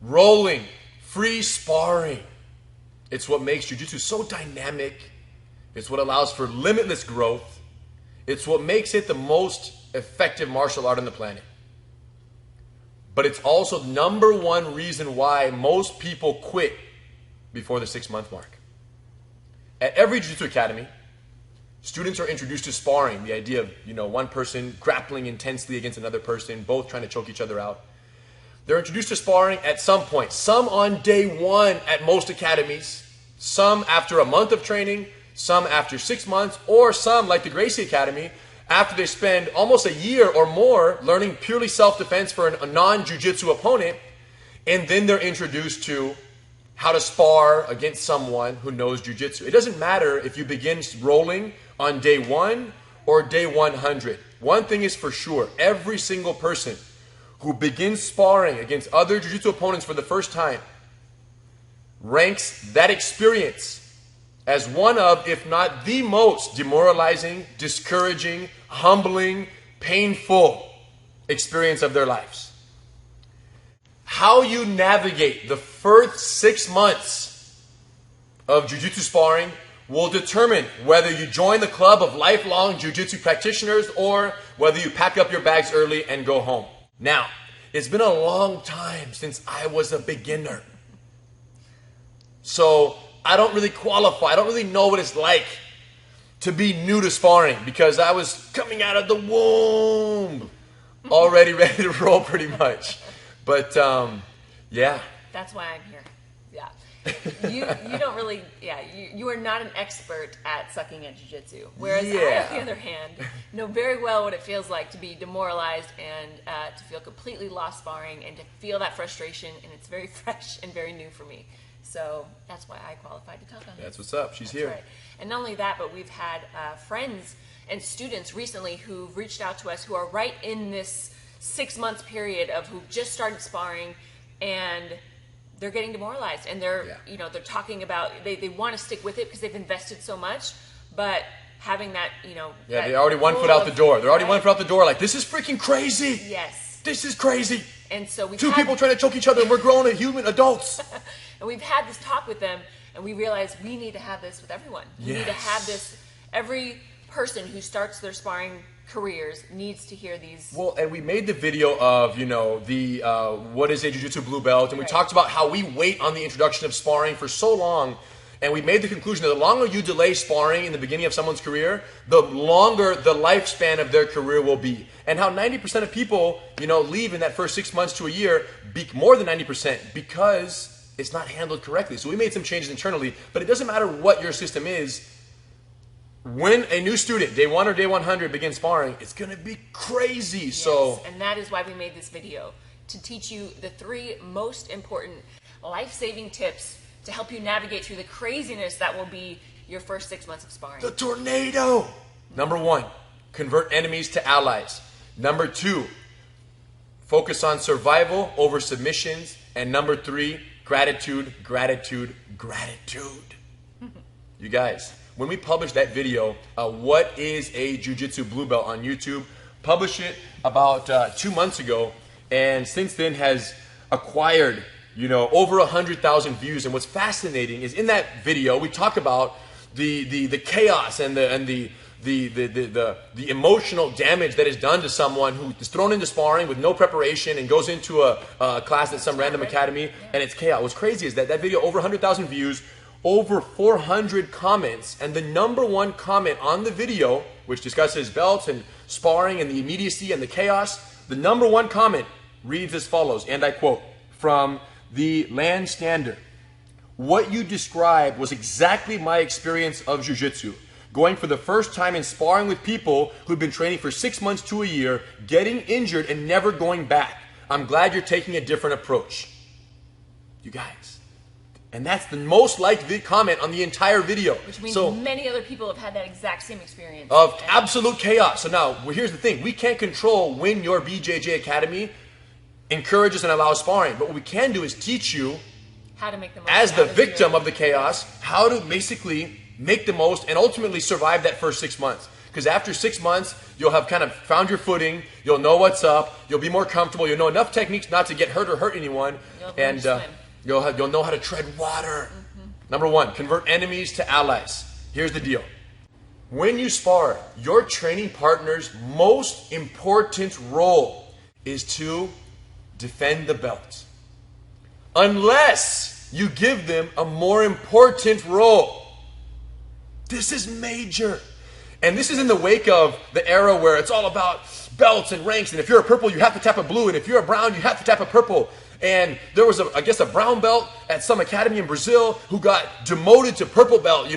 rolling, free sparring. It's what makes Jiu-Jitsu so dynamic. It's what allows for limitless growth. It's what makes it the most effective martial art on the planet. But it's also the #1 reason why most people quit before the 6-month mark. At every Jiu-Jitsu academy, students are introduced to sparring, the idea of, one person grappling intensely against another person, both trying to choke each other out. They're introduced to sparring at some point, some on day 1 at most academies, some after a month of training, some after 6 months, or some, like the Gracie Academy, after they spend almost a year or more learning purely self-defense for a non-jiu-jitsu opponent, and then they're introduced to how to spar against someone who knows jiu-jitsu. It doesn't matter if you begin rolling on day 1 or day 100. One thing is for sure, every single person who begins sparring against other jiu-jitsu opponents for the first time ranks that experience as one of, if not the most demoralizing, discouraging, humbling, painful experience of their lives. How you navigate the first 6 months of jiu-jitsu sparring will determine whether you join the club of lifelong jiu-jitsu practitioners or whether you pack up your bags early and go home. Now, it's been a long time since I was a beginner. So I don't really qualify. I don't really know what it's like to be new to sparring because I was coming out of the womb already ready to roll pretty much. But yeah. That's why I'm here. Yeah. You don't really, you are not an expert at sucking at jiu-jitsu. Whereas I, on the other hand, know very well what it feels like to be demoralized and to feel completely lost sparring and to feel that frustration, and it's very fresh and very new for me. So that's why I qualified to talk on this. That's what's up. She's here. Right. And not only that, but we've had friends and students recently who've reached out to us who are right in this 6 months period of who just started sparring and they're getting demoralized and they're they're talking about they want to stick with it because they've invested so much, but having that they already 1 foot out the door. They're already 1 foot out the door. Like, this is freaking crazy. Yes, this is crazy. And so we two people trying to choke each other and we're grown human adults. And we've had this talk with them and we realized we need to have this with everyone. We need to have this. Every person who starts their sparring careers needs to hear these. Well, and we made the video of, the what is a Jiu-Jitsu blue belt, and we talked about how we wait on the introduction of sparring for so long, and we made the conclusion that the longer you delay sparring in the beginning of someone's career, the longer the lifespan of their career will be. And how 90% of people, leave in that first 6 months to a year, more than 90%, because it's not handled correctly. So we made some changes internally, but it doesn't matter what your system is. When a new student, day 1 or day 100, begins sparring, it's going to be crazy. Yes, so, and that is why we made this video, to teach you the 3 most important life-saving tips to help you navigate through the craziness that will be your first 6 months of sparring. The tornado! #1, convert enemies to allies. #2, focus on survival over submissions. And #3, gratitude, gratitude, gratitude. You guys, when we published that video, what is a Jiu-Jitsu blue belt on YouTube, published it about 2 months ago, and since then has acquired, over 100,000 views. And what's fascinating is in that video we talk about the chaos and the emotional damage that is done to someone who is thrown into sparring with no preparation and goes into a class at some random academy, and it's chaos. What's crazy is that video, over 100,000 views, over 400 comments, and the #1 comment on the video, which discusses belts and sparring and the immediacy and the chaos, the #1 comment reads as follows, and I quote, from the Land Standard: "What you described was exactly my experience of Jiu-Jitsu. Going for the first time and sparring with people who've been training for 6 months to a year, getting injured and never going back. I'm glad you're taking a different approach." You guys. And that's the most liked comment on the entire video. Which means many other people have had that exact same experience. Of absolute chaos. So now, here's the thing. We can't control when your BJJ Academy encourages and allows sparring. But what we can do is teach you, how to make the most as the victim of the chaos, how to basically make the most and ultimately survive that first 6 months. Because after 6 months, you'll have kind of found your footing, you'll know what's up, you'll be more comfortable, you'll know enough techniques not to get hurt or hurt anyone, and you'll know how to tread water. Number one, convert enemies to allies. Here's the deal. When you spar, your training partner's most important role is to defend the belt. Unless you give them a more important role. This is major. And this is in the wake of the era where it's all about belts and ranks. And if you're a purple, you have to tap a blue. And if you're a brown, you have to tap a purple. And there was, a brown belt at some academy in Brazil who got demoted to purple belt,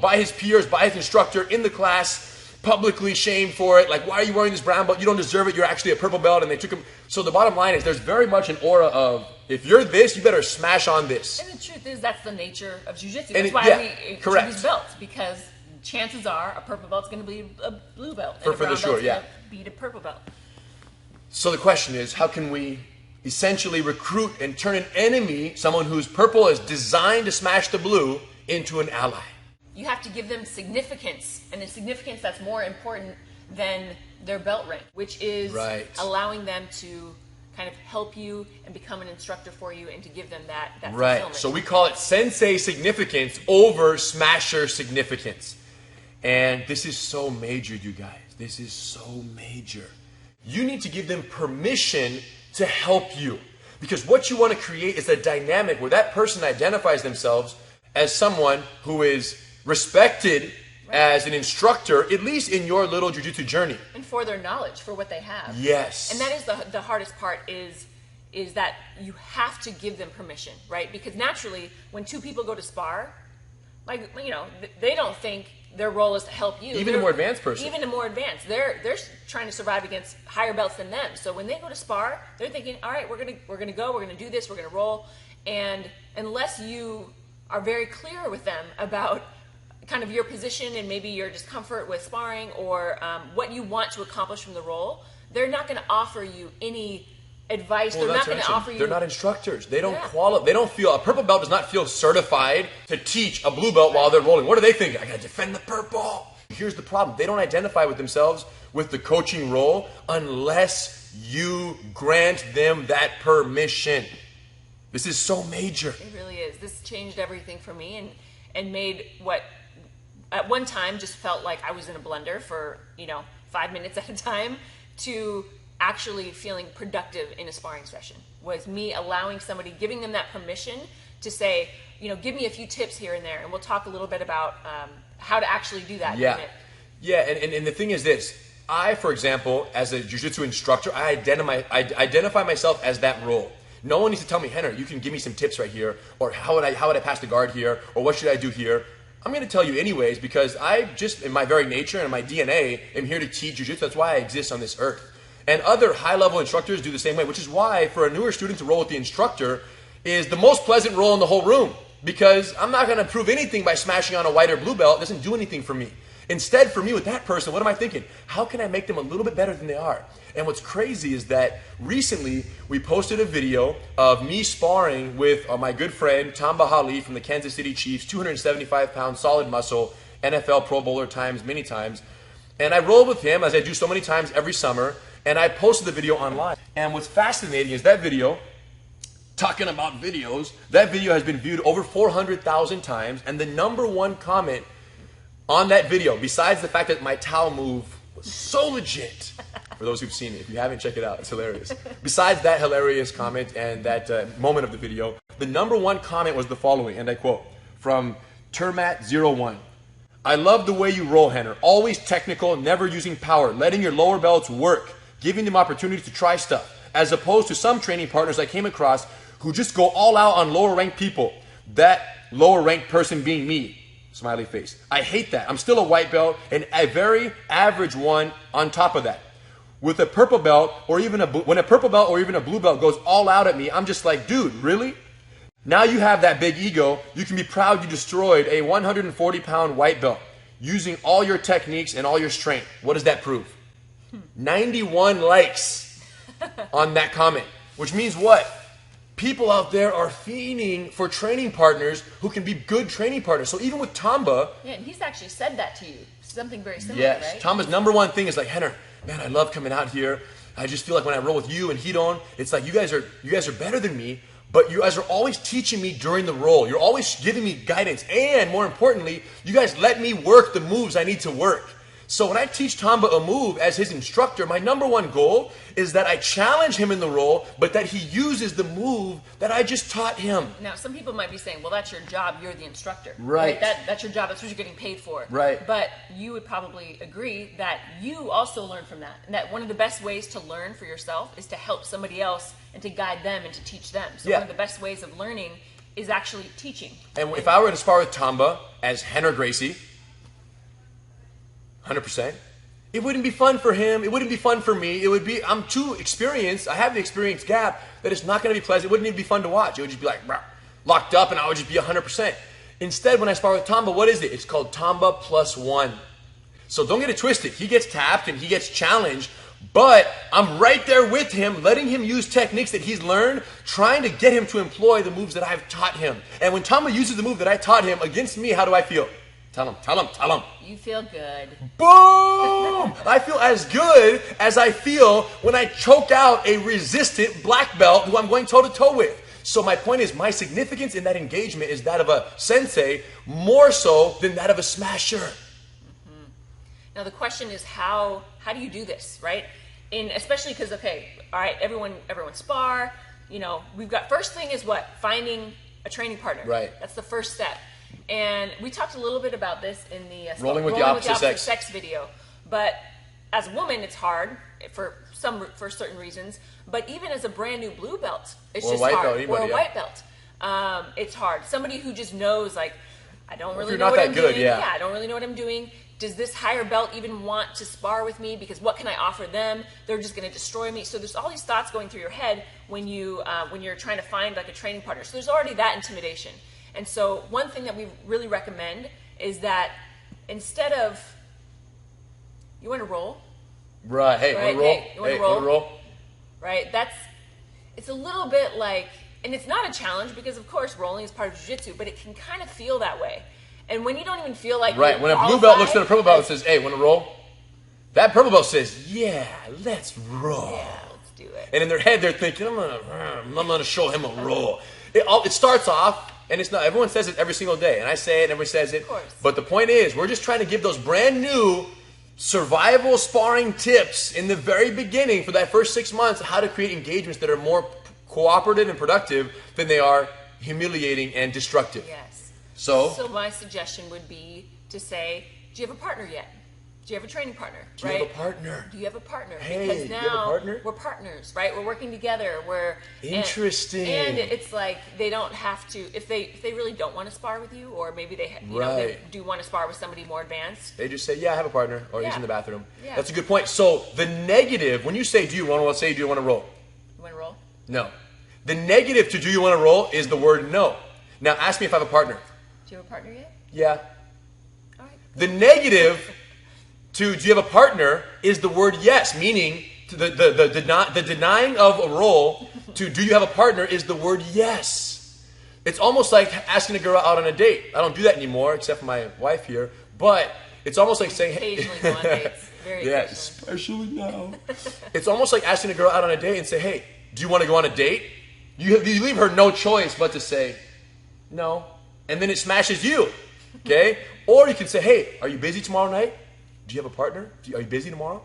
by his peers, by his instructor in the class, publicly shamed for it. Like, why are you wearing this brown belt? You don't deserve it. You're actually a purple belt. And they took him. So the bottom line is there's very much an aura of, if you're this, you better smash on this. And the truth is that's the nature of jiu-jitsu. That's why we choose belts, because chances are a purple belt's going to be a blue belt. And for the sure, yeah. Beat a purple belt. So the question is, how can we essentially recruit and turn an enemy, someone whose purple is designed to smash the blue, into an ally? You have to give them significance, and a significance that's more important than their belt rank, which is allowing them to kind of help you and become an instructor for you and to give them that fulfillment. So we call it sensei significance over smasher significance. And this is so major, you guys. This is so major. You need to give them permission to help you. Because what you want to create is a dynamic where that person identifies themselves as someone who is respected as an instructor, at least in your little jiu-jitsu journey. And for their knowledge, for what they have. Yes. And that is the hardest part is that you have to give them permission, right? Because naturally, when two people go to spar, they don't think their role is to help you. Even a more advanced person. Even a more advanced. They're trying to survive against higher belts than them. So when they go to spar, they're thinking, all right, we're gonna do this, we're gonna roll. And unless you are very clear with them about kind of your position and maybe your discomfort with sparring or what you want to accomplish from the role, they're not going to offer you any advice. They're not going to offer you. They're not instructors. They don't qualify. They don't feel, a purple belt does not feel certified to teach a blue belt while they're rolling. What do they think? I got to defend the purple. Here's the problem. They don't identify with themselves with the coaching role unless you grant them that permission. This is so major. It really is. This changed everything for me and made what at one time just felt like I was in a blender for 5 minutes at a time to actually feeling productive in a sparring session. Was me allowing somebody, giving them that permission to say, give me a few tips here and there, and we'll talk a little bit about how to actually do that. Yeah, and the thing is this. I, for example, as a jiu-jitsu instructor, I identify myself as that role. No one needs to tell me, Rener, you can give me some tips right here, or how would I pass the guard here, or what should I do here? I'm going to tell you anyways, because I just, in my very nature and in my DNA, am here to teach jiu-jitsu. That's why I exist on this earth. And other high-level instructors do the same way, which is why for a newer student to roll with the instructor is the most pleasant role in the whole room, because I'm not going to prove anything by smashing on a white or blue belt. It doesn't do anything for me. Instead, for me with that person, what am I thinking? How can I make them a little bit better than they are? And what's crazy is that recently we posted a video of me sparring with my good friend Tamba Hali from the Kansas City Chiefs, 275-pound solid muscle, NFL Pro Bowler many times. And I rolled with him, as I do so many times every summer, and I posted the video online. And what's fascinating is that video, talking about videos, that video has been viewed over 400,000 times, and the #1 comment on that video, besides the fact that my towel move was so legit, for those who've seen it, if you haven't, check it out, it's hilarious. Besides that hilarious comment and that moment of the video, the #1 comment was the following, and I quote, from Termat01. I love the way you roll, Rener. Always technical, never using power, letting your lower belts work, giving them opportunities to try stuff, as opposed to some training partners I came across who just go all out on lower ranked people. That lower ranked person being me. Smiley face. I hate that. I'm still a white belt and a very average one on top of that. With a purple belt or even when a purple belt or even a blue belt goes all out at me, I'm just like, dude, really? Now you have that big ego. You can be proud you destroyed a 140-pound white belt using all your techniques and all your strength. What does that prove? 91 likes on that comment, which means what? People out there are fiending for training partners who can be good training partners. So even with Tamba... Yeah, and he's actually said that to you. Something very similar, yes, right? Tamba's #1 thing is like, Rener, man, I love coming out here. I just feel like when I roll with you and Hidon, it's like you guys are better than me, but you guys are always teaching me during the roll. You're always giving me guidance. And more importantly, you guys let me work the moves I need to work. So when I teach Tamba a move as his instructor, my number one goal is that I challenge him in the roll, but that he uses the move that I just taught him. Now, some people might be saying, well, that's your job. You're the instructor. Right. That's your job. That's what you're getting paid for. Right. But you would probably agree that you also learn from that. And that one of the best ways to learn for yourself is to help somebody else and to guide them and to teach them. So one of the best ways of learning is actually teaching. And if I were to spar with Tamba as Rener Gracie, 100%. It wouldn't be fun for him. It wouldn't be fun for me. It would be, I'm too experienced. I have the experience gap that it's not going to be pleasant. It wouldn't even be fun to watch. It would just be like locked up and I would just be 100%. Instead, when I spar with Tamba, what is it? It's called Tamba +1. So don't get it twisted. He gets tapped and he gets challenged, but I'm right there with him, letting him use techniques that he's learned, trying to get him to employ the moves that I've taught him. And when Tamba uses the move that I taught him against me, how do I feel? Tell him. You feel good. Boom! I feel as good as I feel when I choke out a resistant black belt who I'm going toe-to-toe with. So my point is, my significance in that engagement is that of a sensei more so than that of a smasher. Mm-hmm. Now the question is, how do you do this, right? Especially because, okay, all right, everyone spar. You know, we've got, first thing is what? Finding a training partner. Right. That's the first step. And we talked a little bit about this in the Rolling with the opposite sex video. But as a woman, it's hard for certain reasons. But even as a brand new blue belt, it's just hard. Or a white belt, it's hard. Somebody who just knows, like, I don't really know what I'm doing. Yeah, I don't really know what I'm doing. Does this higher belt even want to spar with me? Because what can I offer them? They're just going to destroy me. So there's all these thoughts going through your head when you're trying to find like a training partner. So there's already that intimidation. And so one thing that we really recommend is that instead of, you want to roll? Right. Hey, right? Want to roll? Hey, you want to roll? Right. It's a little bit like, and it's not a challenge because of course rolling is part of jiu-jitsu, but it can kind of feel that way. And when you don't even feel like right, when a blue belt looks at a purple belt and says, "Hey, want to roll?" That purple belt says, "Yeah, let's roll." Yeah, let's do it. And in their head, they're thinking, "I'm gonna show him a roll." It starts off. And it's not, everyone says it every single day. And I say it and everyone says it. Of course. But the point is, we're just trying to give those brand new survival sparring tips in the very beginning for that first 6 months, how to create engagements that are more cooperative and productive than they are humiliating and destructive. Yes. So my suggestion would be to say, do you have a partner yet? Do you have a training partner? Do you have a partner? Do you have a partner? Hey, because now you have a partner? We're partners, right? We're working together. Interesting. And it's like they don't have to, if they really don't want to spar with you, or maybe they do want to spar with somebody more advanced. They just say, "Yeah, I have a partner," or "He's in the bathroom." Yeah. That's a good point. So the negative, when you say, "Do you want to?" Let's say, "Do you want to roll?" You want to roll? No. The negative to "Do you want to roll?" is the word no. Now ask me if I have a partner. Do you have a partner yet? Yeah. All right. The negative to "do you have a partner" is the word yes, meaning the denying of a role to "do you have a partner" is the word yes. It's almost like asking a girl out on a date. I don't do that anymore, except for my wife here. But it's almost like saying, occasionally go on dates. Very yeah, occasionally. especially now. It's almost like asking a girl out on a date and say, "Hey, do you want to go on a date?" You leave her no choice but to say no, and then it smashes you. Okay? Or you can say, "Hey, are you busy tomorrow night? Do you have a partner? Are you busy tomorrow?"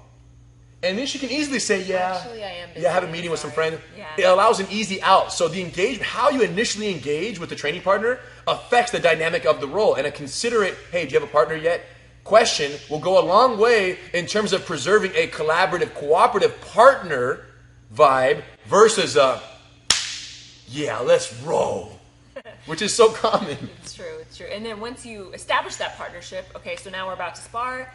And then she can easily say, "Yeah, actually, I am busy. Yeah, I have a meeting with some friends." Yeah. It allows an easy out. So the engagement, how you initially engage with the training partner affects the dynamic of the role. And a considerate, "Hey, do you have a partner yet?" question will go a long way in terms of preserving a collaborative, cooperative partner vibe versus a, "Yeah, let's roll," which is so common. It's true. And then once you establish that partnership, okay, so now we're about to spar.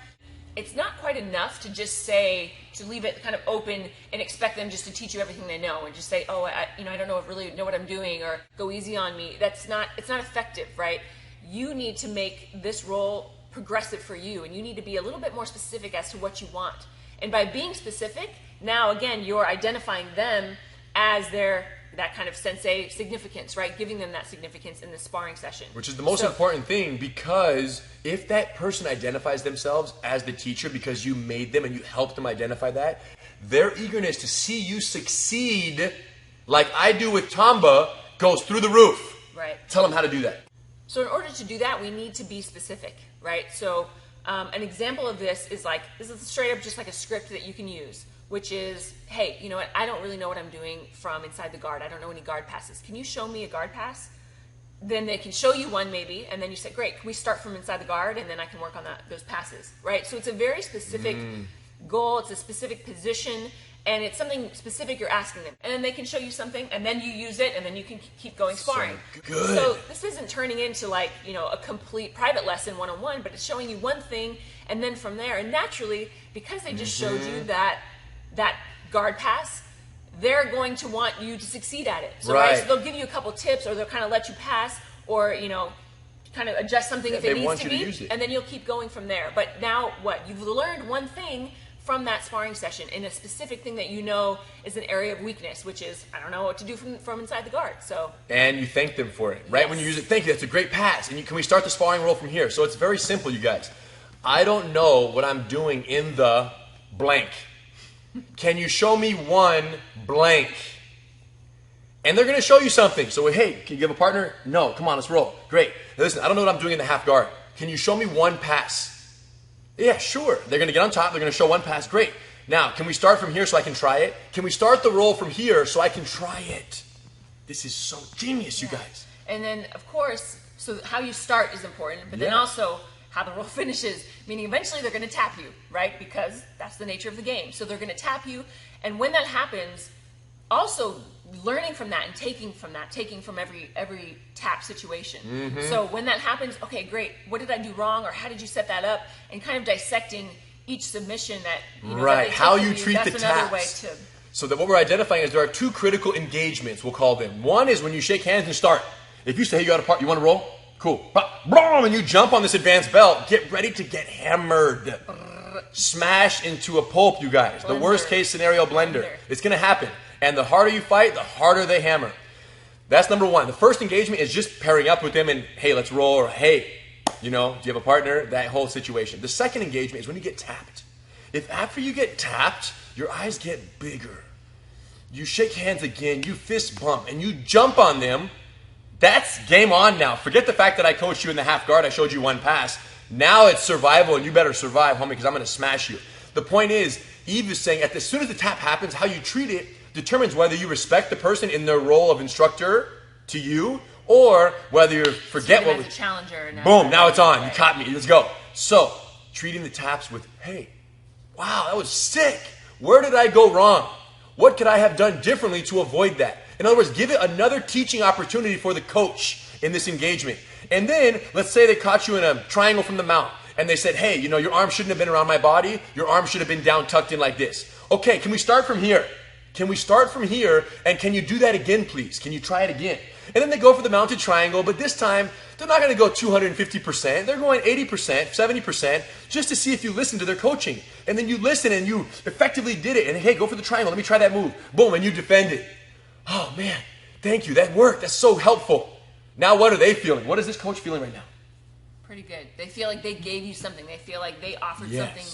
It's not quite enough to just say, to leave it kind of open and expect them just to teach you everything they know and just say, "Oh, I don't really know what I'm doing," or "Go easy on me." It's not effective, right? You need to make this role progressive for you, and you need to be a little bit more specific as to what you want. And by being specific, now again, you're identifying them as that kind of sensei significance, right? Giving them that significance in the sparring session. Which is the most important thing, because if that person identifies themselves as the teacher because you made them and you helped them identify that, their eagerness to see you succeed, like I do with Tamba, goes through the roof. Right. Tell them how to do that. So in order to do that, we need to be specific, right? So an example of this is straight up just like a script that you can use, which is, hey, you know what? I don't really know what I'm doing from inside the guard. I don't know any guard passes. Can you show me a guard pass? Then they can show you one maybe, and then you say, great, can we start from inside the guard, and then I can work on those passes, right? So it's a very specific goal. It's a specific position, and it's something specific you're asking them. And then they can show you something, and then you use it, and then you can keep going sparring. So good. So this isn't turning into like, you know, a complete private lesson one-on-one, but it's showing you one thing, and then from there, and naturally, because they just showed you that guard pass, they're going to want you to succeed at it. So, right. So they'll give you a couple tips, or they'll kind of let you pass, or, you know, kind of adjust something if it needs to be, and then you'll keep going from there. But now what? You've learned one thing from that sparring session in a specific thing that you know is an area of weakness, which is, I don't know what to do from inside the guard. So. And you thank them for it, right? Yes. When you use it, thank you, that's a great pass. And can we start the sparring roll from here? So it's very simple, you guys. I don't know what I'm doing in the blank. Can you show me one blank? And they're going to show you something. So, hey, can you give a partner? No. Come on, let's roll. Great. Now, listen, I don't know what I'm doing in the half guard. Can you show me one pass? Yeah, sure. They're going to get on top. They're going to show one pass. Great. Now, can we start from here so I can try it? Can we start the roll from here so I can try it? This is so genius, you guys. And then, of course, so how you start is important, but then also how the roll finishes, meaning eventually they're going to tap you, right? Because that's the nature of the game. So they're going to tap you, and when that happens, also learning from that and taking from every tap situation. So when that happens, okay, great. What did I do wrong, or how did you set that up? And kind of dissecting each submission that you know, that how you treat that's the another taps. Way to. So that what we're identifying is there are two critical engagements, we'll call them. One is when you shake hands and start. If you say, hey, you got a part, you want to roll? Cool. Boom, and you jump on this advanced belt. Get ready to get hammered. Smash into a pulp, you guys. The worst case scenario blender. It's going to happen. And the harder you fight, the harder they hammer. That's number one. The first engagement is just pairing up with them and, hey, let's roll, or hey, you know, do you have a partner? That whole situation. The second engagement is when you get tapped. If after you get tapped, your eyes get bigger, you shake hands again, you fist bump, and you jump on them, that's game on now. Forget the fact that I coached you in the half guard, I showed you one pass. Now it's survival, and you better survive, homie, because I'm going to smash you. The point is, Eve is saying, as soon as the tap happens, how you treat it determines whether you respect the person in their role of instructor to you, or whether you forget what was a challenger. Boom, now it's on. You caught me. Let's go. So, treating the taps with, hey, wow, that was sick. Where did I go wrong? What could I have done differently to avoid that? In other words, give it another teaching opportunity for the coach in this engagement. And then, let's say they caught you in a triangle from the mount, and they said, hey, you know, your arm shouldn't have been around my body. Your arm should have been down tucked in like this. Okay, can we start from here? Can we start from here, and can you do that again, please? Can you try it again? And then they go for the mounted triangle, but this time, they're not going to go 250%. They're going 80%, 70%, just to see if you listen to their coaching. And then you listen, and you effectively did it. And hey, go for the triangle. Let me try that move. Boom, and you defend it. Oh, man, thank you. That worked. That's so helpful. Now what are they feeling? What is this coach feeling right now? Pretty good. They feel like they gave you something. They feel like they offered something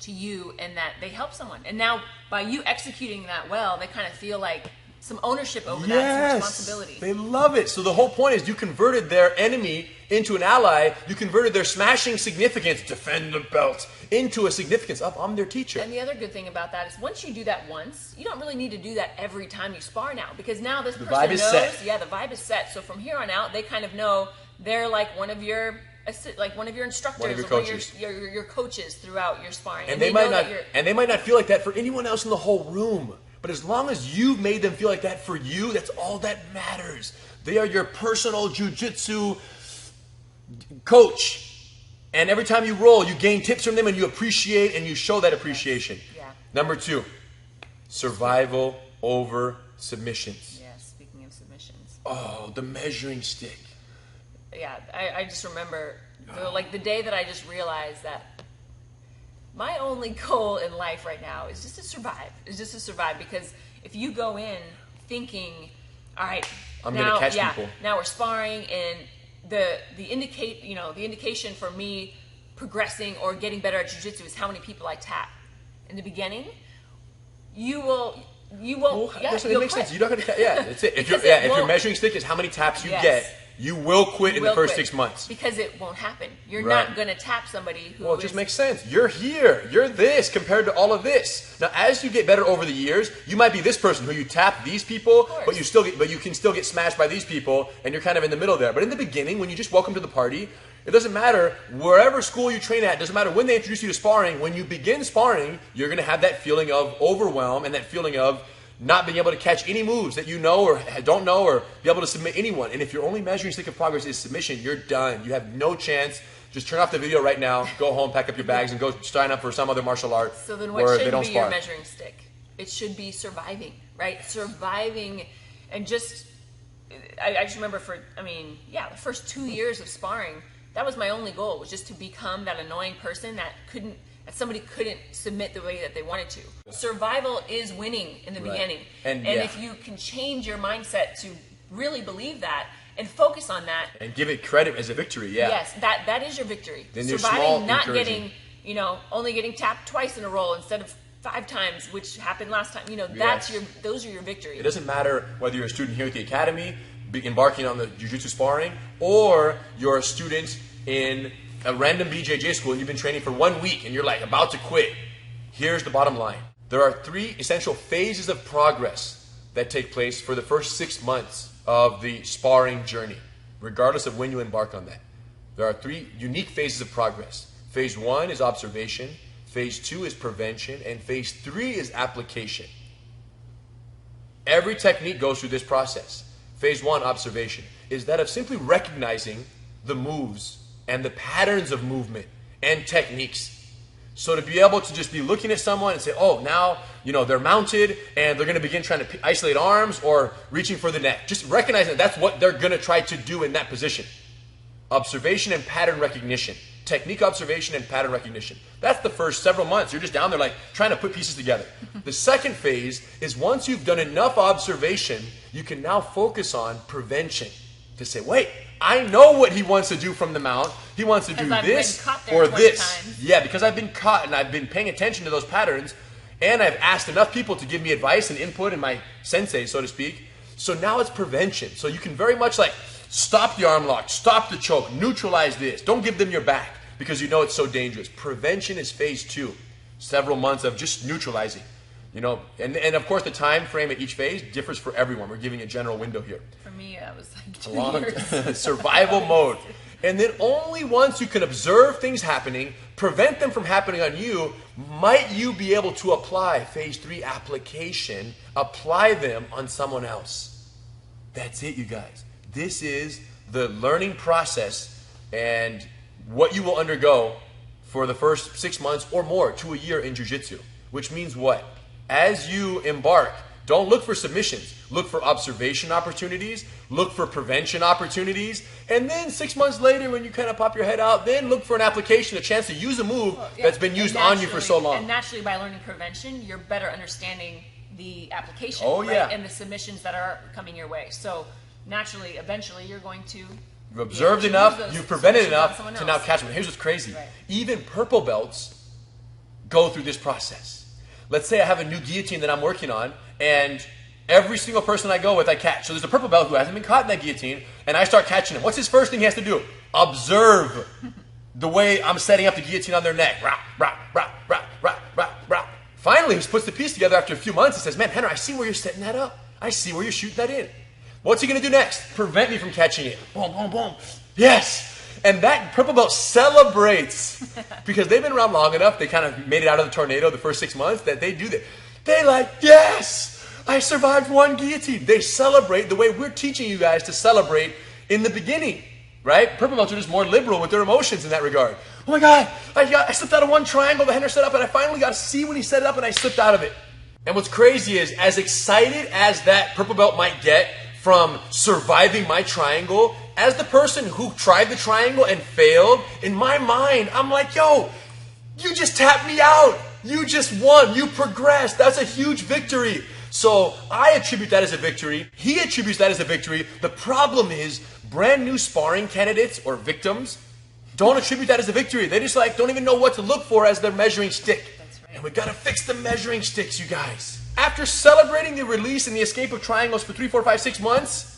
to you, and that they helped someone. And now, by you executing that well, they kind of feel like some ownership over that, some responsibility. They love it. So the whole point is you converted their enemy into an ally. You converted their smashing significance, defend the belt, into a significance of I'm their teacher. And the other good thing about that is once you do that once, you don't really need to do that every time you spar now, because now this person knows. Set. Yeah, the vibe is set. So from here on out, they kind of know they're like one of your instructors, one of your coaches, your coaches throughout your sparring. And they might not feel like that for anyone else in the whole room. But as long as you've made them feel like that for you, that's all that matters. They are your personal jiu-jitsu coach. And every time you roll, you gain tips from them, and you appreciate, and you show that appreciation. Yeah. Number 2, survival over submissions. Yeah, speaking of submissions. Oh, the measuring stick. Yeah, I just remember the day that I just realized that my only goal in life right now is just to survive. Because if you go in thinking, all right, I'm going to catch people. Now we're sparring, and the indication for me progressing or getting better at jiu-jitsu is how many people I tap. In the beginning, you will You won't. Well, Yeah, it makes sense. You're not going to. Yeah, that's it. If your measuring stick is how many taps you get, you will quit in the first 6 months. Because it won't happen. You're not going to tap somebody who. Well, it just makes sense. You're here. You're this compared to all of this. Now, as you get better over the years, you might be this person who you tap these people, but you can still get smashed by these people, and you're kind of in the middle there. But in the beginning, when you just welcome to the party, it doesn't matter wherever school you train at. It doesn't matter when they introduce you to sparring. When you begin sparring, you're going to have that feeling of overwhelm and that feeling of not being able to catch any moves that you know or don't know or be able to submit anyone. And if your only measuring stick of progress is submission, you're done. You have no chance. Just turn off the video right now, go home, pack up your bags, and go sign up for some other martial art so then where what they don't should be spar. your measuring stick? It should be surviving, right? Surviving and just... I just remember the first 2 years of sparring, that was my only goal, was just to become that annoying person that somebody couldn't submit the way that they wanted to. Survival is winning in the beginning. And if you can change your mindset to really believe that and focus on that. And give it credit as a victory, Yes, that is your victory. Then surviving, not getting, only getting tapped twice in a row instead of 5 times, which happened last time. Those are your victories. It doesn't matter whether you're a student here at the academy, embarking on the Jiu-Jitsu sparring, or you're a student in a random BJJ school and you've been training for 1 week and you're like about to quit. Here's the bottom line. There are 3 essential phases of progress that take place for the first 6 months of the sparring journey, regardless of when you embark on that. There are 3 unique phases of progress. Phase 1 is observation, phase 2 is prevention, and phase 3 is application. Every technique goes through this process. Phase 1, observation, is that of simply recognizing the moves and the patterns of movement and techniques. So to be able to just be looking at someone and say, oh, now, they're mounted and they're going to begin trying to isolate arms or reaching for the neck. Just recognizing that's what they're going to try to do in that position. Observation and pattern recognition. Technique observation and pattern recognition. That's the first several months. You're just down there like trying to put pieces together. The second phase is once you've done enough observation, you can now focus on prevention. To say, wait, I know what he wants to do from the mount. He wants to do this or this. Times. Yeah, because I've been caught and I've been paying attention to those patterns, and I've asked enough people to give me advice and input in my sensei, so to speak. So now it's prevention. So you can very much like stop the arm lock, stop the choke, neutralize this. Don't give them your back because you know it's so dangerous. Prevention is phase 2. Several months of just neutralizing. And of course the time frame at each phase differs for everyone. We're giving a general window here. For me, I was like 2 years. Survival mode. And then only once you can observe things happening, prevent them from happening on you, might you be able to apply phase 3 application, apply them on someone else. That's it, you guys. This is the learning process and what you will undergo for the first 6 months or more to a year in Jiu-Jitsu. Which means what? As you embark, don't look for submissions. Look for observation opportunities. Look for prevention opportunities. And then 6 months later, when you kind of pop your head out, then look for an application, a chance to use a move that's been used on you for so long. And naturally, by learning prevention, you're better understanding the application and the submissions that are coming your way. So naturally, eventually, you're going to... You've observed enough, you've prevented enough to now catch them. Here's what's crazy. Right. Even purple belts go through this process. Let's say I have a new guillotine that I'm working on, and every single person I go with, I catch. So there's a purple belt who hasn't been caught in that guillotine, and I start catching him. What's his first thing he has to do? Observe the way I'm setting up the guillotine on their neck. Rah, rah, rah, rah, rah, rah, rah. Finally, he puts the piece together after a few months and says, man, Henry, I see where you're setting that up. I see where you're shooting that in. What's he going to do next? Prevent me from catching it. Boom, boom, boom. Yes! And that purple belt celebrates because they've been around long enough, they kind of made it out of the tornado the first 6 months, that they do that. They like, yes, I survived 1 guillotine. They celebrate the way we're teaching you guys to celebrate in the beginning, right? Purple belts are just more liberal with their emotions in that regard. Oh my God, I slipped out of 1 triangle the Rener set up, and I finally got to see when he set it up, and I slipped out of it. And what's crazy is, as excited as that purple belt might get from surviving my triangle, as the person who tried the triangle and failed, in my mind, I'm like, yo, you just tapped me out. You just won. You progressed. That's a huge victory. So I attribute that as a victory. He attributes that as a victory. The problem is brand new sparring candidates or victims don't attribute that as a victory. They just don't even know what to look for as their measuring stick. That's right. And we got to fix the measuring sticks, you guys. After celebrating the release and the escape of triangles for 3, 4, 5, 6 months,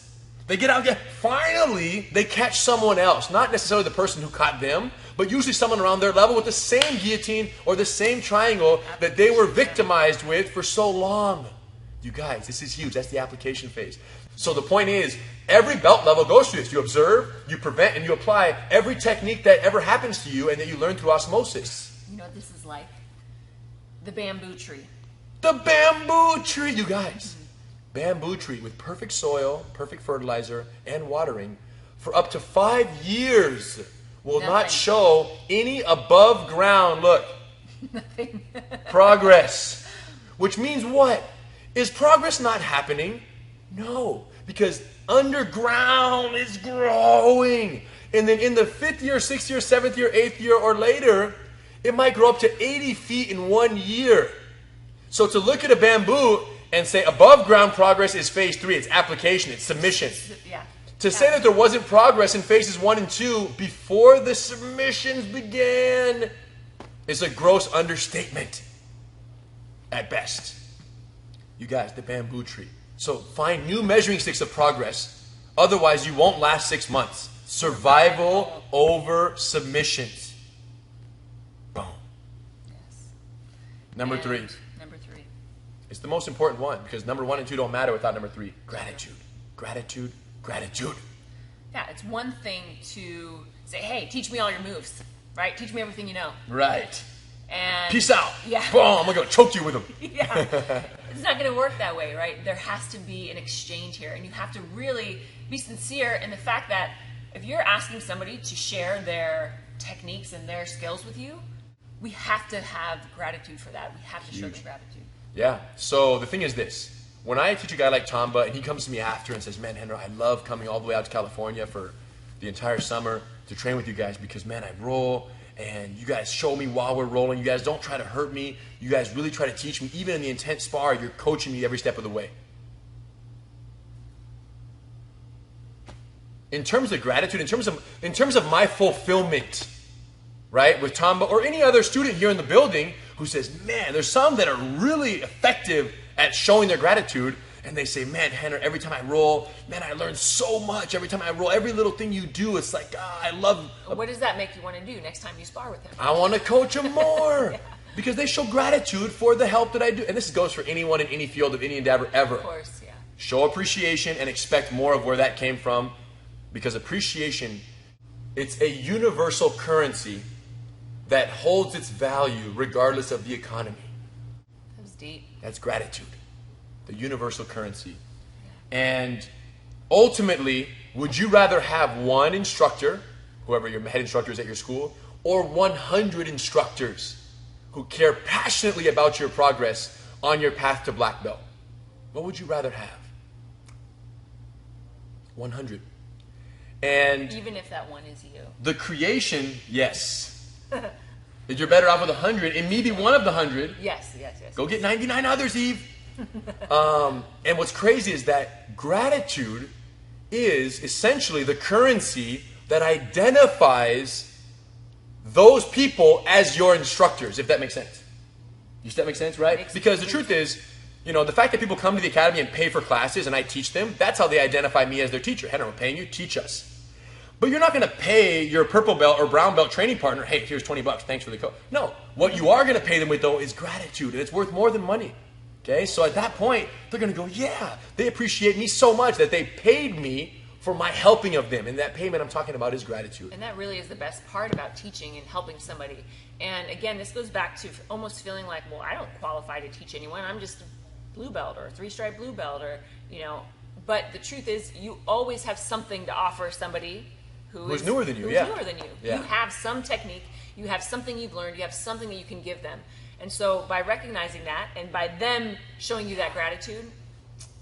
they get out again. Finally, they catch someone else. Not necessarily the person who caught them, but usually someone around their level with the same guillotine or the same triangle that they were victimized with for so long. You guys, this is huge. That's the application phase. So the point is, every belt level goes through this. You observe, you prevent, and you apply every technique that ever happens to you and that you learn through osmosis. You know what this is like? The bamboo tree. The bamboo tree, you guys. Bamboo tree with perfect soil, perfect fertilizer, and watering for up to 5 years will not show any above ground, look, Nothing. progress. Which means what? Is progress not happening? No, because underground is growing. And then in the 5th year, 6th year, 7th year, 8th year, or later, it might grow up to 80 feet in 1 year. So to look at a bamboo and say above ground progress is phase 3, it's application, it's submission. Yeah. To say that there wasn't progress in phases 1 and 2 before the submissions began is a gross understatement at best. You guys, the bamboo tree. So find new measuring sticks of progress. Otherwise, you won't last 6 months. Survival over submissions. Boom. Yes. Number 3. Number 3. It's the most important one because number 1 and 2 don't matter without number 3. Gratitude. Gratitude. Gratitude. Yeah, it's one thing to say, hey, teach me all your moves, right? Teach me everything you know. Right. And Peace out. Yeah. Boom. I'm going to choke you with them. Yeah. It's not going to work that way, right? There has to be an exchange here, and you have to really be sincere in the fact that if you're asking somebody to share their techniques and their skills with you, we have to have gratitude for that. We have to show them gratitude. Yeah. So the thing is this. When I teach a guy like Tamba and he comes to me after and says, man, Rener, I love coming all the way out to California for the entire summer to train with you guys because, man, I roll and you guys show me while we're rolling. You guys don't try to hurt me. You guys really try to teach me. Even in the intense spar, you're coaching me every step of the way. In terms of gratitude, in terms of my fulfillment, right, with Tamba or any other student here in the building who says, man, there's some that are really effective at showing their gratitude, and they say, man, Rener, every time I roll, man, I learn so much. Every time I roll, every little thing you do, it's like, I love. What does that make you want to do next time you spar with him? I want to coach him more. Yeah. Because they show gratitude for the help that I do. And this goes for anyone in any field of any endeavor ever. Of course, yeah. Show appreciation and expect more of where that came from. Because appreciation, it's a universal currency that holds its value regardless of the economy. That was deep. That's gratitude, the universal currency. And ultimately, would you rather have one instructor, whoever your head instructor is at your school, or 100 instructors who care passionately about your progress on your path to black belt? What would you rather have? 100. And even if that one is you. The creation, yes. You're better off with 100 and maybe one of the 100. Yes. Go get 99 others, Eve. And what's crazy is that gratitude is essentially the currency that identifies those people as your instructors, if that makes sense. Does that make sense, right? Because the truth is, you know, the fact that people come to the academy and pay for classes and I teach them, that's how they identify me as their teacher. Rener, we're paying you, teach us. But you're not going to pay your purple belt or brown belt training partner, hey, here's $20, thanks for the coach. No, what you are going to pay them with, though, is gratitude, and it's worth more than money. Okay, so at that point, they're going to go, yeah, they appreciate me so much that they paid me for my helping of them. And that payment I'm talking about is gratitude. And that really is the best part about teaching and helping somebody. And again, this goes back to almost feeling like, well, I don't qualify to teach anyone. I'm just a blue belt or a 3-stripe blue belt or, you know. But the truth is, you always have something to offer somebody who's newer than you. Yeah. Yeah. You have some technique, you have something you've learned, you have something that you can give them. And so by recognizing that and by them showing you that gratitude,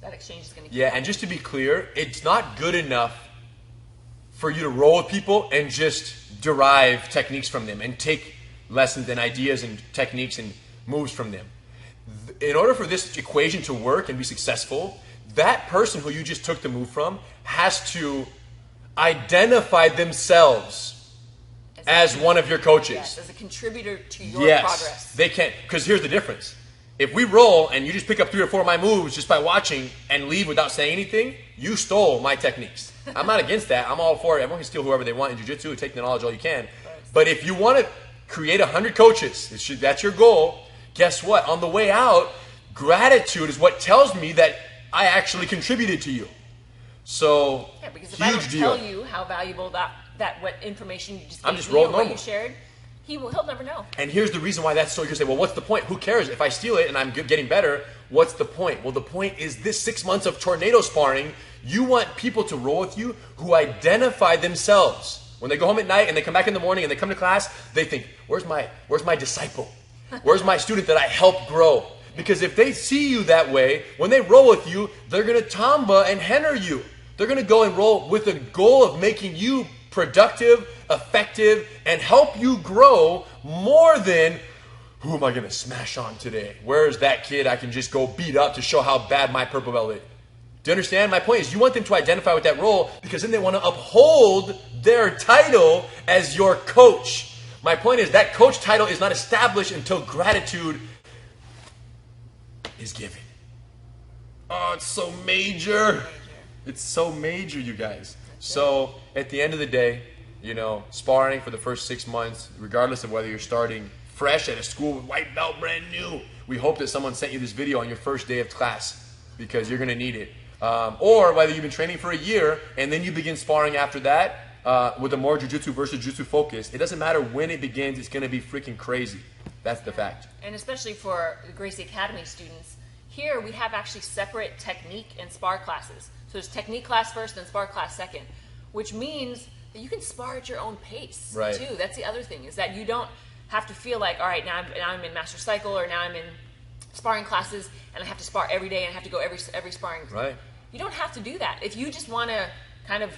that exchange is going to keep happening. And just to be clear, it's not good enough for you to roll with people and just derive techniques from them and take lessons and ideas and techniques and moves from them. In order for this equation to work and be successful, that person who you just took the move from has to identify themselves as one of your coaches. Yes, as a contributor to your yes, progress. They can't, because here's the difference. if we roll and you just pick up 3 or 4 of my moves just by watching and leave without saying anything, you stole my techniques. I'm not against that. I'm all for it. Everyone can steal whoever they want in jiu-jitsu. Take the knowledge all you can. But if you want to create 100 coaches, that's your goal, guess what? On the way out, gratitude is what tells me that I actually contributed to you. So, yeah, because if huge I don't deal. tell you how valuable that what information you just I'm gave just me or rolling what normal. you shared, he'll never know. And here's the reason why that's so. You say, well, what's the point? Who cares? If I steal it and I'm getting better, what's the point? Well, the point is this 6 months of tornado sparring, you want people to roll with you who identify themselves. When they go home at night and they come back in the morning and they come to class, they think, where's my disciple? Where's my student that I helped grow? Because if they see you that way, when they roll with you, they're going to tamba and Rener you. They're going to go and roll with the goal of making you productive, effective, and help you grow more than, who am I going to smash on today? Where's that kid I can just go beat up to show how bad my purple belt is? Do you understand? My point is you want them to identify with that role because then they want to uphold their title as your coach. My point is that coach title is not established until gratitude is given. Oh, it's so major. It's so major, you guys. So at the end of the day, you know, sparring for the first 6 months, regardless of whether you're starting fresh at a school with white belt brand new, we hope that someone sent you this video on your first day of class because you're going to need it. Or whether you've been training for a year and then you begin sparring after that with a more jiu-jitsu versus jiu-jitsu focus. It doesn't matter when it begins, it's going to be freaking crazy. That's the fact. And especially for the Gracie Academy students, here we have actually separate technique and spar classes. So there's technique class first and spar class second, which means that you can spar at your own pace too. That's the other thing, is that you don't have to feel like, all right, now I'm in master cycle or now I'm in sparring classes and I have to spar every day and I have to go every sparring. Right. You don't have to do that. If you just want to kind of,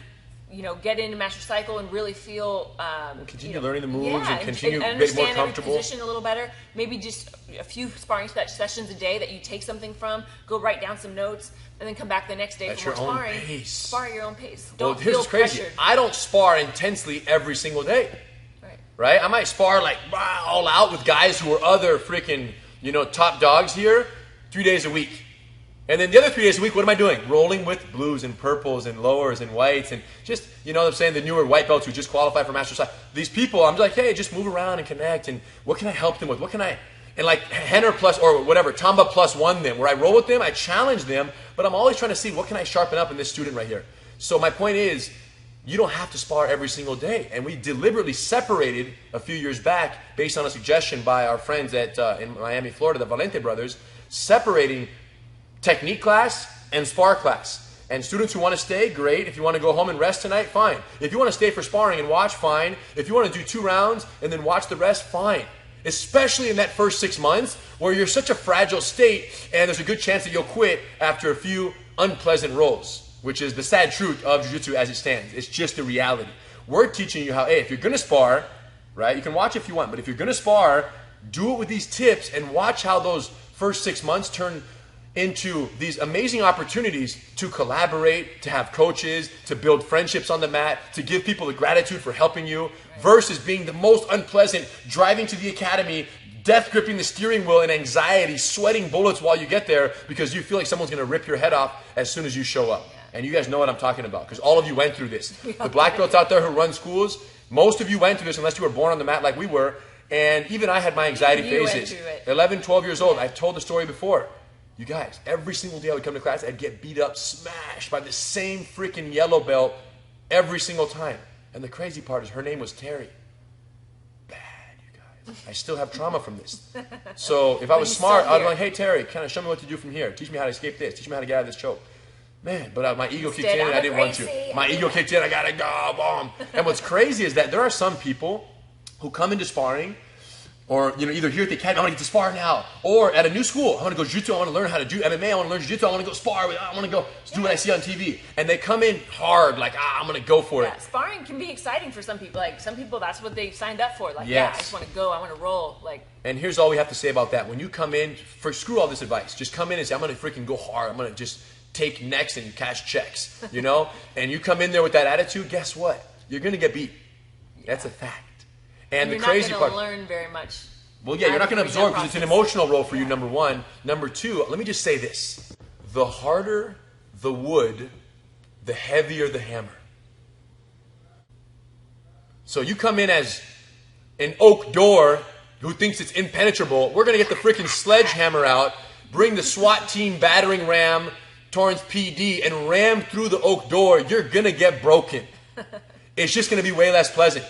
you know, get into master cycle and really feel continue learning the moves and continue and getting more understand comfortable. Every position a little better. Maybe just a few sparring sessions a day that you take something from, go write down some notes, and then come back the next day at for your more own sparring. pace. Spar at your own pace. Well, Don't here's feel what's crazy. pressured. I don't spar intensely every single day. Right? I might spar like all out with guys who are other freaking, you know, top dogs here 3 days a week. And then the other 3 days a week, what am I doing? Rolling with blues and purples and lowers and whites and just, you know what I'm saying, the newer white belts who just qualify for Master Cycle. These people, I'm like, hey, just move around and connect and what can I help them with? What can I, and like Rener plus or whatever, Tamba +1 them, where I roll with them, I challenge them, but I'm always trying to see what can I sharpen up in this student right here. So my point is, you don't have to spar every single day. And we deliberately separated a few years back based on a suggestion by our friends at in Miami, Florida, the Valente brothers, separating technique class and spar class. And students who want to stay, great. If you want to go home and rest tonight, fine. If you want to stay for sparring and watch, fine. If you want to do 2 rounds and then watch the rest, fine. Especially in that first 6 months where you're such a fragile state and there's a good chance that you'll quit after a few unpleasant rolls, which is the sad truth of jiu-jitsu as it stands. It's just the reality. We're teaching you how, hey, if you're going to spar, right, you can watch if you want, but if you're going to spar, do it with these tips and watch how those first 6 months turn into these amazing opportunities to collaborate, to have coaches, to build friendships on the mat, to give people the gratitude for helping you, versus being the most unpleasant, driving to the academy, death gripping the steering wheel in anxiety, sweating bullets while you get there because you feel like someone's going to rip your head off as soon as you show up. And you guys know what I'm talking about because all of you went through this. The black belts out there who run schools, most of you went through this unless you were born on the mat like we were. And even I had my anxiety phases. 11, 12 years old. I've told the story before. You guys, every single day I would come to class, I'd get beat up, smashed by the same freaking yellow belt every single time. And the crazy part is her name was Terry. Bad, you guys. I still have trauma from this. So if I was smart, I'd be like, hey, Terry, kind of show me what to do from here. Teach me how to escape this. Teach me how to get out of this choke. Man, but my ego kicked in and I didn't want to. My ego kicked in, I got to go, boom. And what's crazy is that there are some people who come into sparring or, you know, either here at the academy, I want to get to spar now. Or at a new school, I want to go jiu-jitsu, I want to learn how to do MMA, I want to learn jiu-jitsu, I want to go spar, I want to go do what I see on TV. And they come in hard, like, I'm going to go for it. Sparring can be exciting for some people. Like, some people, that's what they signed up for. Like, yes. yeah, I just want to go, I want to roll. Like. And here's all we have to say about that. When you come in, screw all this advice. Just come in and say, I'm going to freaking go hard. I'm going to just take necks and cash checks, you know? And you come in there with that attitude, guess what? You're going to get beat. That's a fact. And the crazy part, you're not going to learn very much Well, yeah, you're not going to absorb because it's an emotional role for you, number one. Number two, let me just say this. The harder the wood, the heavier the hammer. So you come in as an oak door who thinks it's impenetrable. We're going to get the freaking sledgehammer out, bring the SWAT team battering ram, Torrance PD, and ram through the oak door. You're going to get broken. It's just going to be way less pleasant.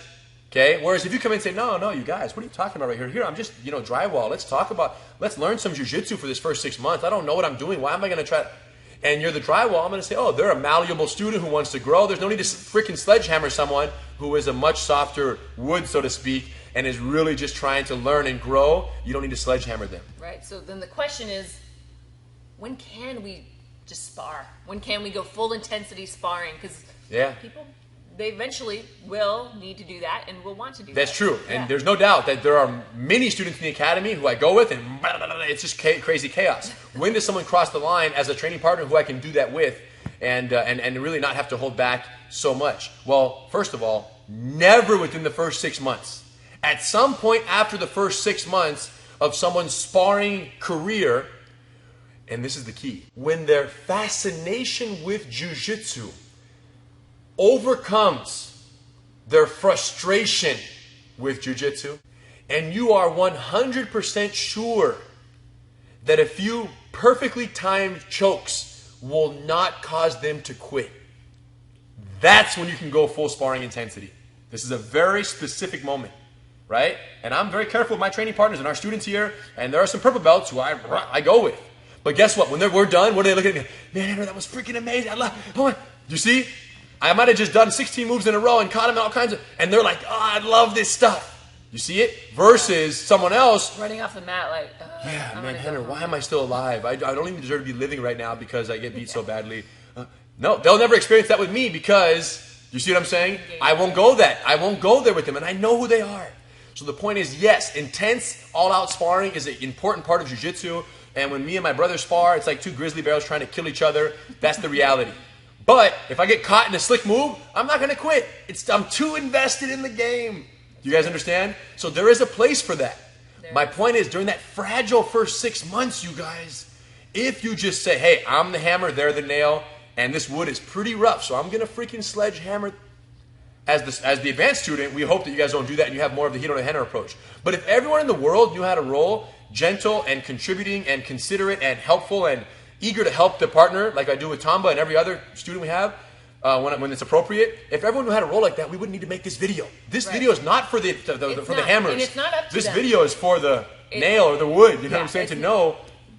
Okay? Whereas if you come in and say, no, you guys, what are you talking about right here? Here, I'm just, drywall. Let's learn some jiu-jitsu for this first 6 months. I don't know what I'm doing. Why am I going to try? And you're the drywall. I'm going to say, oh, they're a malleable student who wants to grow. There's no need to freaking sledgehammer someone who is a much softer wood, so to speak, and is really just trying to learn and grow. You don't need to sledgehammer them. Right. So then the question is, when can we just spar? When can we go full intensity sparring? Because people, they eventually will need to do that and will want to do that. That's true. And there's no doubt that there are many students in the academy who I go with and it's just crazy chaos. When does someone cross the line as a training partner who I can do that with and really not have to hold back so much? Well, first of all, never within the first 6 months. At some point after the first 6 months of someone's sparring career, and this is the key, when their fascination with jiu-jitsu overcomes their frustration with jiu-jitsu, and you are 100% sure that a few perfectly timed chokes will not cause them to quit, that's when you can go full sparring intensity. This is a very specific moment, right? And I'm very careful with my training partners and our students here, and there are some purple belts who I go with. But guess what? When we're done, what do they look at me? Man, Rener, that was freaking amazing. You see? I might have just done 16 moves in a row and caught them in all kinds of... And they're like, oh, I love this stuff. You see it? Versus someone else... running off the mat like... yeah, man, Rener, why am I still alive? I don't even deserve to be living right now because I get beat so badly. No, they'll never experience that with me because... You see what I'm saying? I won't go there with them, and I know who they are. So the point is, yes, intense, all-out sparring is an important part of jiu-jitsu. And when me and my brother spar, it's like two grizzly bears trying to kill each other. That's the reality. But if I get caught in a slick move, I'm not going to quit. I'm too invested in the game. You guys understand? So there is a place for that. My point is, during that fragile first 6 months, you guys, if you just say, hey, I'm the hammer, they're the nail, and this wood is pretty rough, so I'm going to freaking sledgehammer. As the advanced student, we hope that you guys don't do that and you have more of the Hiro no Henner approach. But if everyone in the world knew how to roll gentle and contributing and considerate and helpful and eager to help the partner, like I do with Tamba and every other student we have, when it's appropriate, if everyone knew how to roll like that, we wouldn't need to make this video. This video is not for the hammers. And it's not up to this video is for the nail or the wood. You know what I'm saying? To know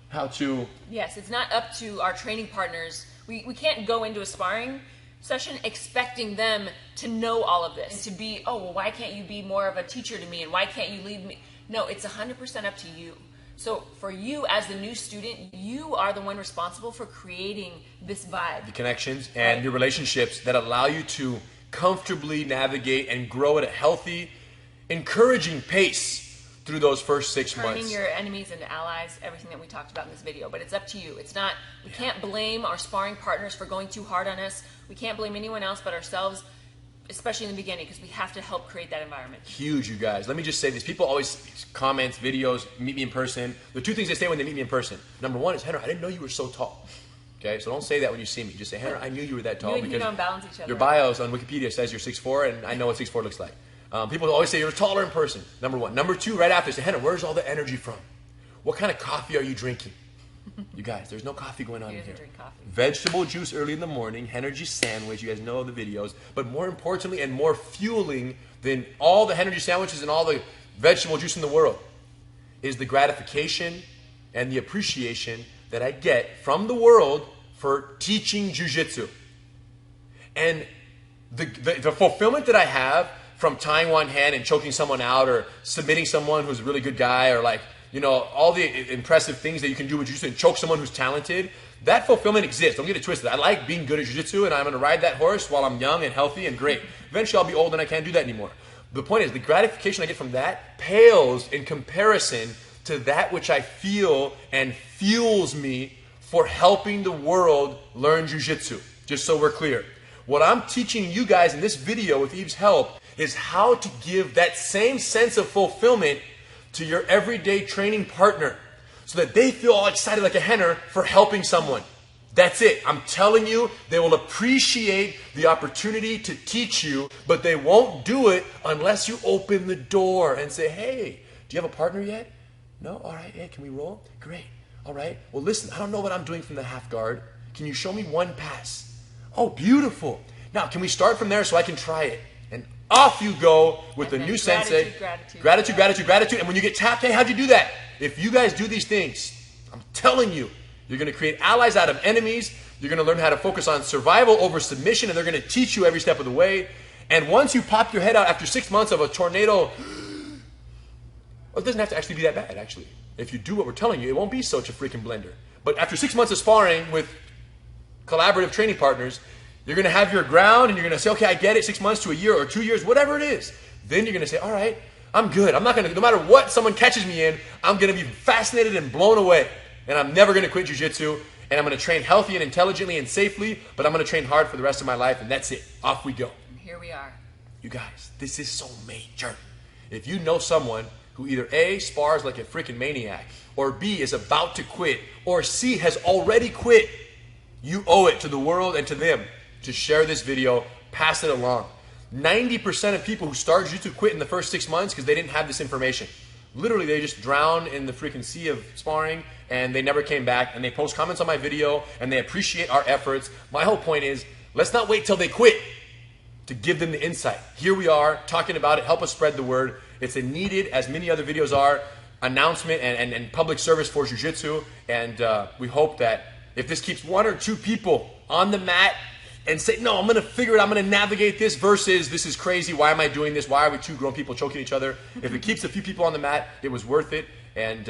how to... Yes, it's not up to our training partners. We can't go into a sparring session expecting them to know all of this. And to be, oh, well, why can't you be more of a teacher to me? And why can't you lead me? No, it's 100% up to you. So for you as the new student, you are the one responsible for creating this vibe. The connections and your relationships that allow you to comfortably navigate and grow at a healthy, encouraging pace through those first 6 months. Turning your enemies into allies, everything that we talked about in this video. But it's up to you. It's not, we can't blame our sparring partners for going too hard on us. We can't blame anyone else but ourselves, especially in the beginning, because we have to help create that environment. Huge, you guys. Let me just say this. People always comment, videos, meet me in person. The two things they say when they meet me in person. Number one is, Rener, I didn't know you were so tall. Okay, so don't say that when you see me. Just say, Rener, I knew you were that tall. You and he don't balance each other. Your bios on Wikipedia says you're 6'4", and I know what 6'4" looks like. People always say you're taller in person, number one. Number two, right after, say, Rener, where's all the energy from? What kind of coffee are you drinking? You guys, there's no coffee going on in here. Drink coffee. Vegetable juice early in the morning, energy sandwich, you guys know the videos. But more importantly and more fueling than all the energy sandwiches and all the vegetable juice in the world is the gratification and the appreciation that I get from the world for teaching jiu-jitsu. And the fulfillment that I have from tying one hand and choking someone out or submitting someone who's a really good guy or like, you know, all the impressive things that you can do with jiu-jitsu and choke someone who's talented, that fulfillment exists. Don't get it twisted. I like being good at jiu-jitsu and I'm going to ride that horse while I'm young and healthy and great. Eventually I'll be old and I can't do that anymore. The point is, the gratification I get from that pales in comparison to that which I feel and fuels me for helping the world learn jiu-jitsu. Just so we're clear. What I'm teaching you guys in this video with Eve's help is how to give that same sense of fulfillment to your everyday training partner so that they feel all excited like a Rener for helping someone. That's it. I'm telling you, they will appreciate the opportunity to teach you, but they won't do it unless you open the door and say, hey, do you have a partner yet? No? All right. Hey, can we roll? Great. All right. Well, listen, I don't know what I'm doing from the half guard. Can you show me one pass? Oh, beautiful. Now, can we start from there so I can try it? And off you go with the new sensei. Gratitude. And when you get tapped, hey, how'd you do that? If you guys do these things, I'm telling you, you're going to create allies out of enemies. You're going to learn how to focus on survival over submission, and they're going to teach you every step of the way. And once you pop your head out after 6 months of a tornado, it doesn't have to actually be that bad, actually. If you do what we're telling you, it won't be such a freaking blender. But after 6 months of sparring with collaborative training partners, you're going to have your ground, and you're going to say, okay, I get it, 6 months to a year or 2 years, whatever it is. Then you're going to say, all right, I'm good. I'm not going to, no matter what someone catches me in, I'm going to be fascinated and blown away. And I'm never going to quit jiu-jitsu, and I'm going to train healthy and intelligently and safely, but I'm going to train hard for the rest of my life, and that's it. Off we go. And here we are. You guys, this is so major. If you know someone who either A, spars like a freaking maniac, or B, is about to quit, or C, has already quit, you owe it to the world and to them to share this video, pass it along. 90% of people who start jiu-jitsu quit in the first 6 months because they didn't have this information. Literally, they just drowned in the freaking sea of sparring, and they never came back, and they post comments on my video, and they appreciate our efforts. My whole point is, let's not wait till they quit to give them the insight. Here we are, talking about it. Help us spread the word. It's a needed, as many other videos are, announcement and public service for jiu-jitsu, and we hope that if this keeps 1 or 2 people on the mat and say, no, I'm going to figure it, I'm going to navigate this, versus this is crazy, why am I doing this, why are we 2 grown people choking each other? If it keeps a few people on the mat, it was worth it, and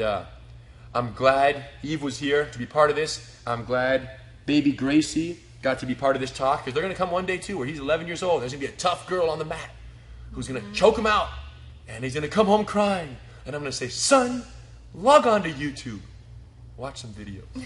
I'm glad Eve was here to be part of this. I'm glad baby Gracie got to be part of this talk, because they're going to come one day too where he's 11 years old. There's going to be a tough girl on the mat who's going to choke him out, and he's going to come home crying, and I'm going to say, son, log on to YouTube, watch some videos.